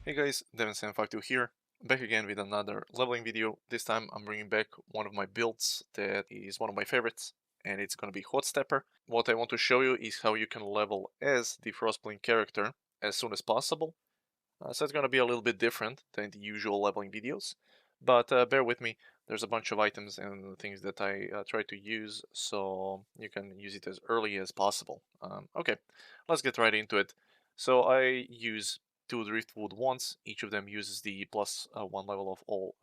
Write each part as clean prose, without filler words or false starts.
Hey guys, Devin752 here, back again with another leveling video. This time I'm bringing back one of my builds that is one of my favorites, and it's gonna be Hotstepper. What I want to show you is how you can level as the Frostblink character as soon as possible. So it's gonna be a little bit different than the usual leveling videos, but bear with me. There's a bunch of items and things that I try to use, so you can use it as early as possible. Okay, let's get right into it. So I use two driftwood wands. Each of them uses the plus 1 level of all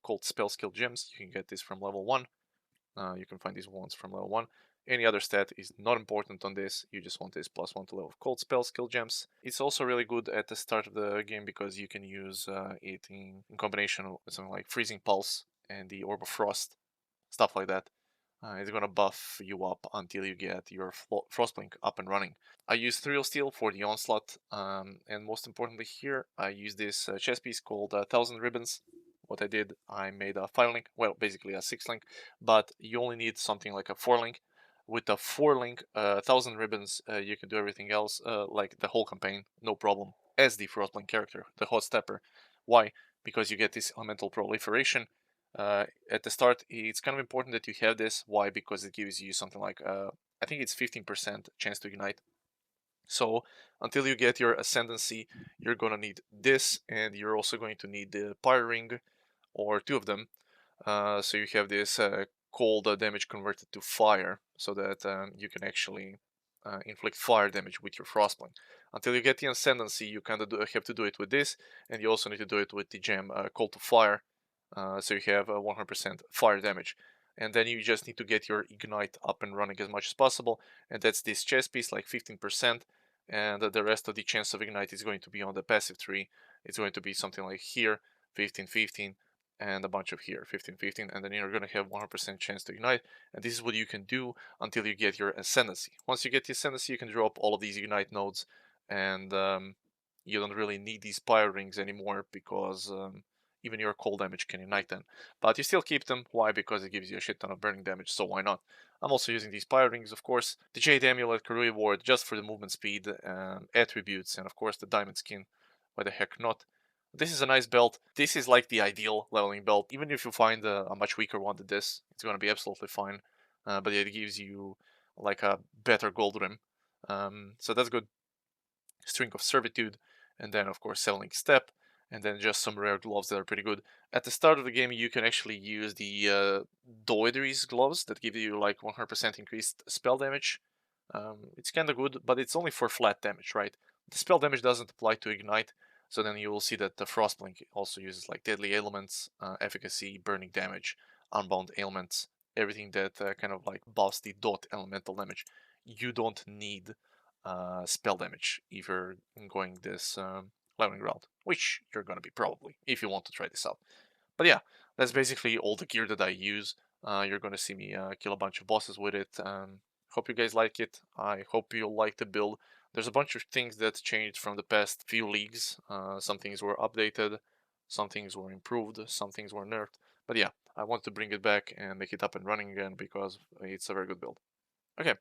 cold spell skill gems. You can get this from level 1. You can find these wands from level 1. Any other stat is not important on this, you just want this plus 1 to level of cold spell skill gems. It's also really good at the start of the game because you can use it in combination with something like Freezing Pulse and the Orb of Frost, stuff like that. It's gonna buff you up until you get your Frostblink up and running. I use Thrill Steel for the Onslaught, and most importantly here, I use this chess piece called 1000 Ribbons. What I did, I made a 5-link, well, basically a 6-link, but you only need something like a 4-link. With a 4-link, 1000 Ribbons, you can do everything else, like the whole campaign, no problem, as the Frostblink character, the Hotstepper. Why? Because you get this elemental proliferation. At the start, it's kind of important that you have this. Why? Because it gives you something like, I think it's 15% chance to ignite. So until you get your ascendancy, you're gonna need this, and you're also going to need the Pyre Ring, or two of them. So you have this cold damage converted to fire, so that you can actually inflict fire damage with your Frostblink. Until you get the ascendancy, you kind of have to do it with this, and you also need to do it with the gem Cold to Fire. So you have 100% fire damage. And then you just need to get your ignite up and running as much as possible, and that's this chess piece, like 15%, and the rest of the chance of ignite is going to be on the passive tree. It's going to be something like here, 15-15, and a bunch of here, 15-15, and then you're going to have 100% chance to ignite, and this is what you can do until you get your ascendancy. Once you get the ascendancy, you can drop all of these ignite nodes, and you don't really need these pyre rings anymore, because even your cold damage can ignite them. But you still keep them. Why? Because it gives you a shit ton of burning damage, so why not? I'm also using these pyre rings, of course. The Jade Amulet Karui Ward just for the movement speed, attributes, and of course the Diamond Skin. Why the heck not? This is a nice belt. This is like the ideal leveling belt. Even if you find a much weaker one than this, it's going to be absolutely fine. But it gives you like a better gold rim. So that's good. String of Servitude, and then of course Selling Step, and then just some rare gloves that are pretty good. At the start of the game, you can actually use the Doideries gloves that give you like 100% increased spell damage. It's kind of good, but it's only for flat damage, right? The spell damage doesn't apply to Ignite, so then you will see that the Frostblink also uses like Deadly Ailments, Efficacy, Burning Damage, Unbound Ailments, everything that kind of like buffs the dot elemental damage. You don't need spell damage if you're going this leveling route, which you're gonna be probably if you want to try this out. But yeah, that's basically all the gear that I use. You're gonna see me kill a bunch of bosses with it. Hope you guys like it. I hope you like the build. There's a bunch of things that changed from the past few leagues. Some things were updated, some things were improved, some things were nerfed. But yeah, I want to bring it back and make it up and running again because it's a very good build. Okay,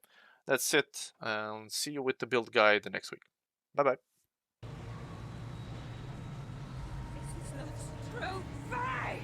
that's it, and see you with the build guide next week. Bye bye. This is not true faith!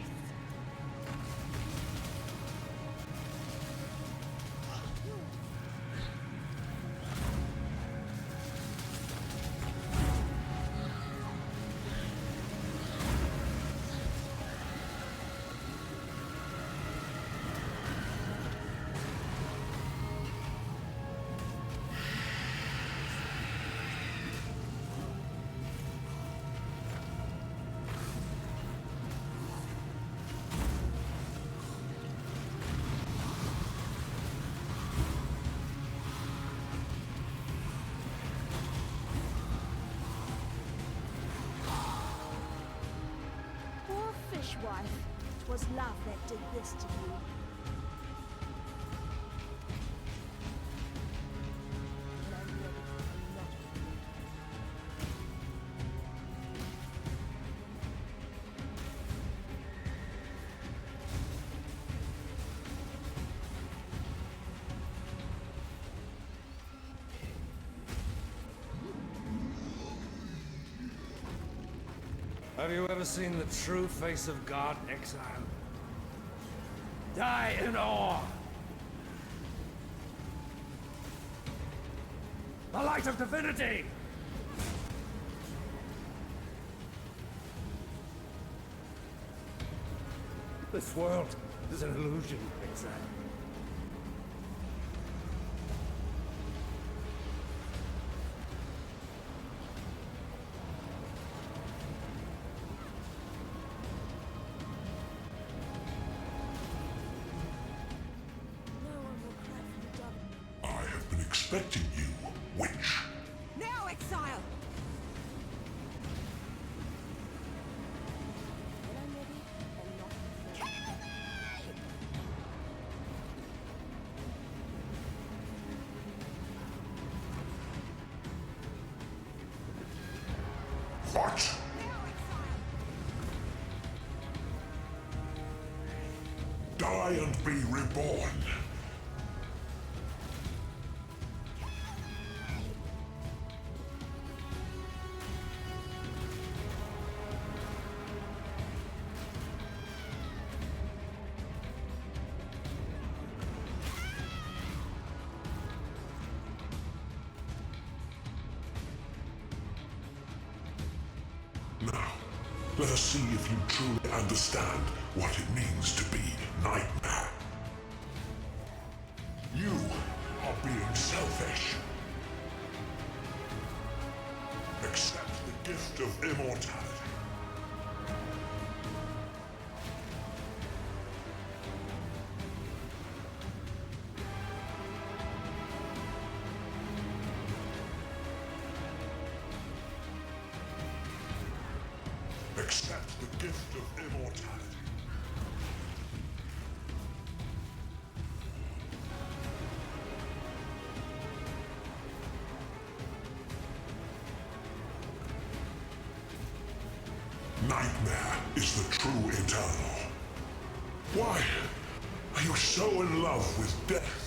Poor fishwife, 'twas love that did this to you. And I'm ready for a lot of you. Have you ever seen the true face of God, exile? Die in awe! The light of divinity! This world is an illusion, exile. No one will cry for the double. I have been expecting you, witch. Now, exile! When I'm ready, I'm not afraid. What? Die and be reborn. Now, let us see if you truly understand what it means to be Nightmare. You are being selfish. Accept the gift of immortality. Accept the gift of immortality. Nightmare is the true eternal. Why are you so in love with death?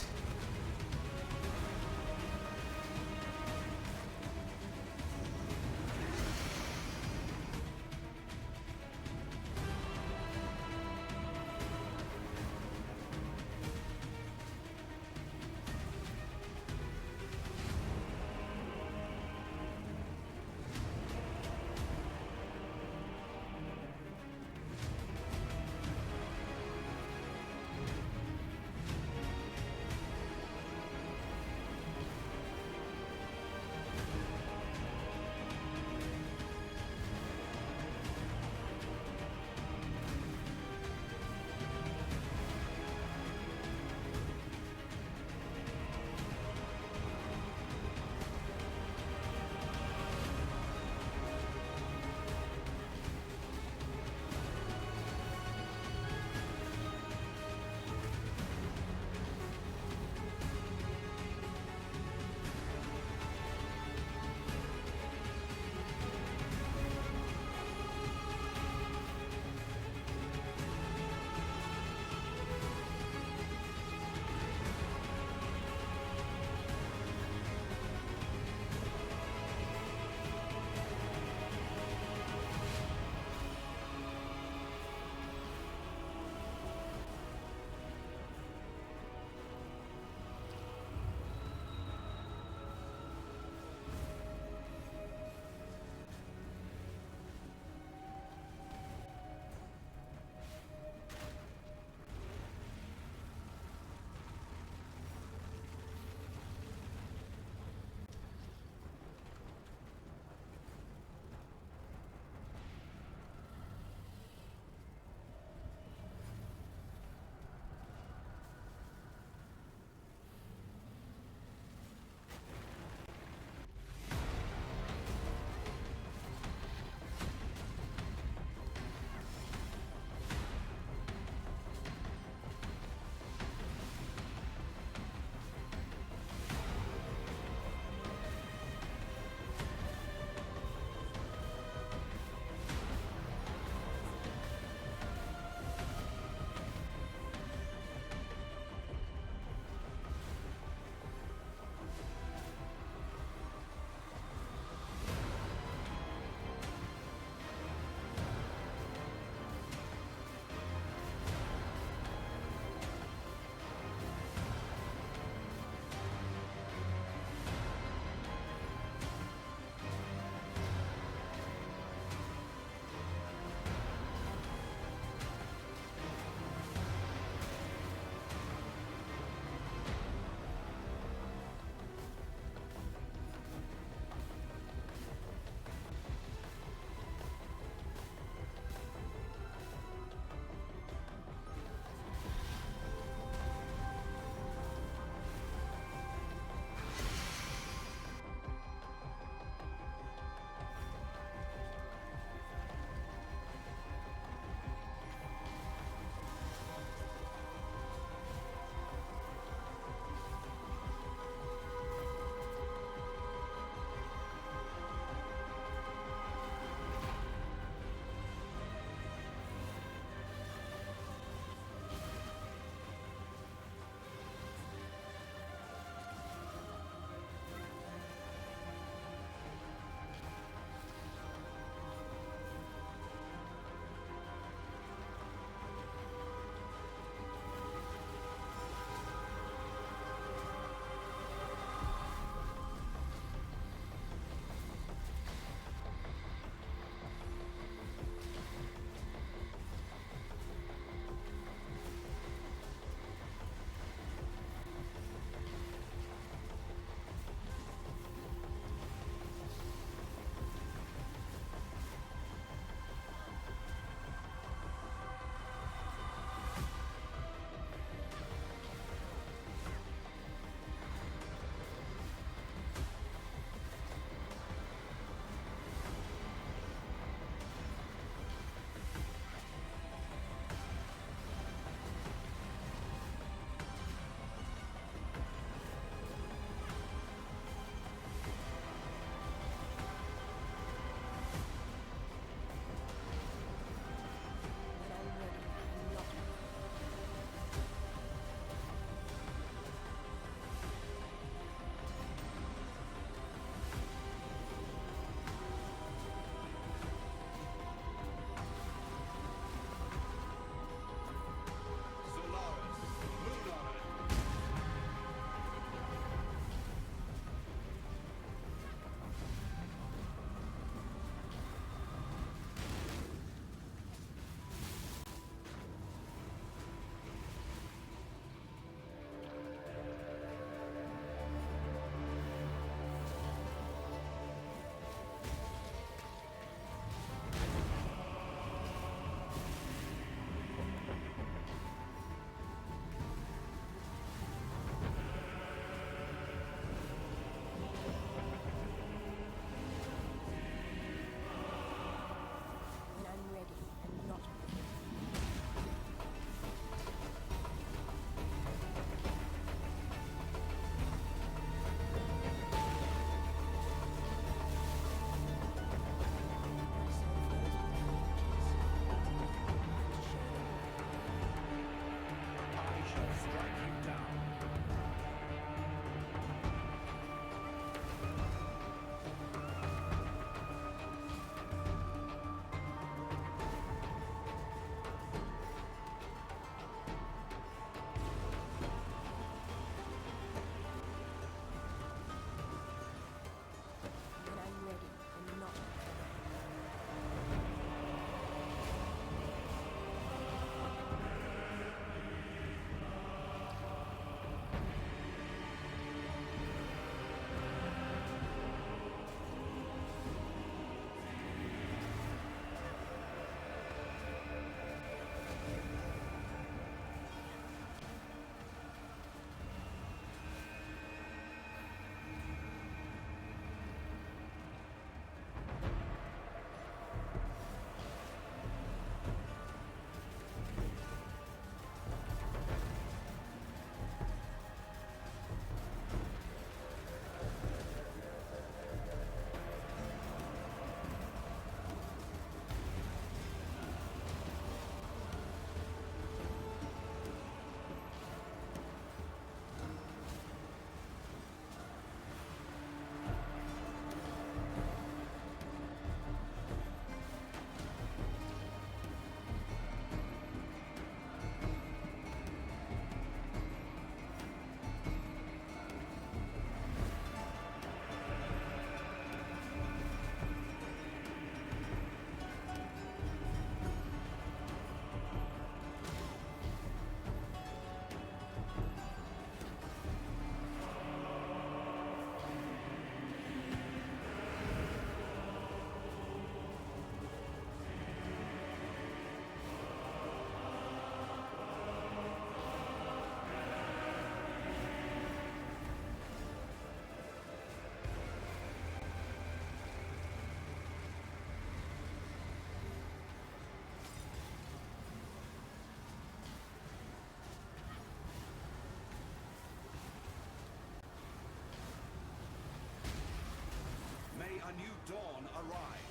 a new dawn arrive.